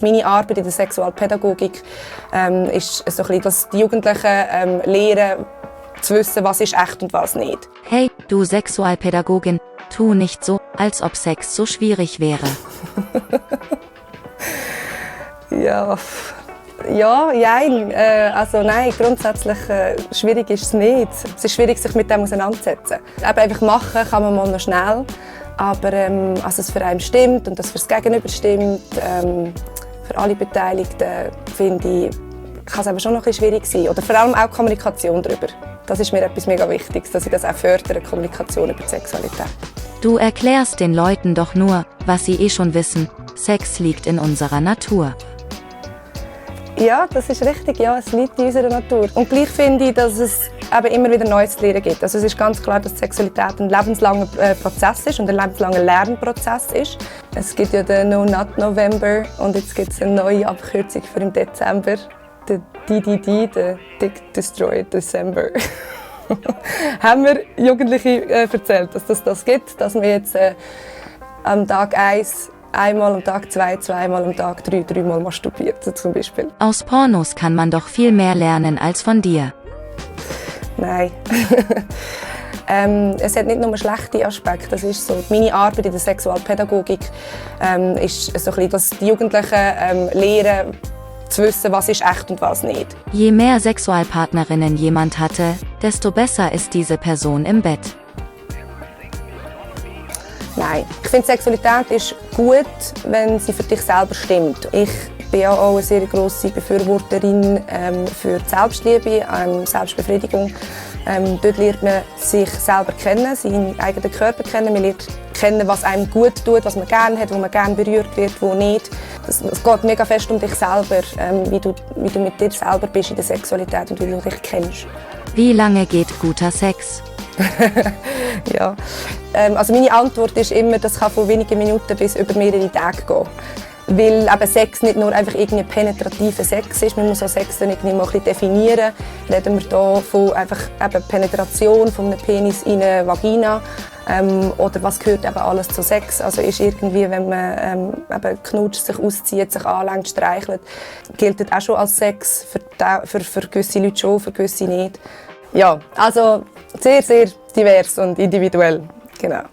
Meine Arbeit in der Sexualpädagogik ist so ein bisschen, dass die Jugendlichen lernen, zu wissen, was ist echt und was nicht. Hey, du Sexualpädagogin, tu nicht so, als ob Sex so schwierig wäre. Nein, grundsätzlich schwierig ist es nicht. Es ist schwierig, sich mit dem auseinanderzusetzen. Eben einfach machen kann man mal noch schnell, aber dass es für einen stimmt und dass es für das Gegenüber stimmt, für alle Beteiligten, finde ich, kann es eben schon noch ein bisschen schwierig sein. Oder vor allem auch Kommunikation darüber. Das ist mir etwas mega Wichtiges, dass ich das auch fördere, Kommunikation über die Sexualität. Du erklärst den Leuten doch nur, was sie eh schon wissen. Sex liegt in unserer Natur. Ja, das ist richtig. Ja, es liegt in unserer Natur. Und gleich finde ich, dass es eben immer wieder Neues zu lernen gibt. Also es ist ganz klar, dass Sexualität ein lebenslanger Prozess ist und ein lebenslanger Lernprozess ist. Es gibt ja den No Nut November und jetzt gibt es eine neue Abkürzung für im Dezember. Der DDD, der Dick Destroy December. Haben wir Jugendliche erzählt, dass es das gibt, dass wir jetzt am Tag 1 einmal, am Tag 2 zweimal, am Tag 3 dreimal masturbiert zum Beispiel. Aus Pornos kann man doch viel mehr lernen als von dir. Nein. Es hat nicht nur schlechte Aspekte. Das ist so. Meine Arbeit in der Sexualpädagogik ist so ein bisschen, dass die Jugendlichen lernen, zu wissen, was ist echt und was nicht. Je mehr Sexualpartnerinnen jemand hatte, desto besser ist diese Person im Bett. Nein. Ich finde, Sexualität ist gut, wenn sie für dich selber stimmt. Ich bin ja auch eine sehr grosse Befürworterin für die Selbstliebe, Selbstbefriedigung. Dort lernt man sich selber kennen, seinen eigenen Körper kennen. Man lernt kennen, was einem gut tut, was man gerne hat, wo man gerne berührt wird, wo nicht. Es geht mega fest um dich selber, wie du mit dir selber bist in der Sexualität und wie du dich kennst. Wie lange geht guter Sex? Ja. Also meine Antwort ist immer, das kann von wenigen Minuten bis über mehrere Tage gehen. Weil eben Sex nicht nur einfach irgendwie penetrativer Sex ist, man muss auch Sex dann irgendwie mal ein bisschen definieren. Reden wir hier von einfach eben Penetration von einem Penis in eine Vagina oder was gehört eben alles zu Sex? Also ist irgendwie, wenn man eben knutscht, sich auszieht, sich anlenkt, streichelt, gilt das auch schon als Sex, für gewisse Leute schon, für gewisse nicht. Ja, also sehr, sehr divers und individuell, genau.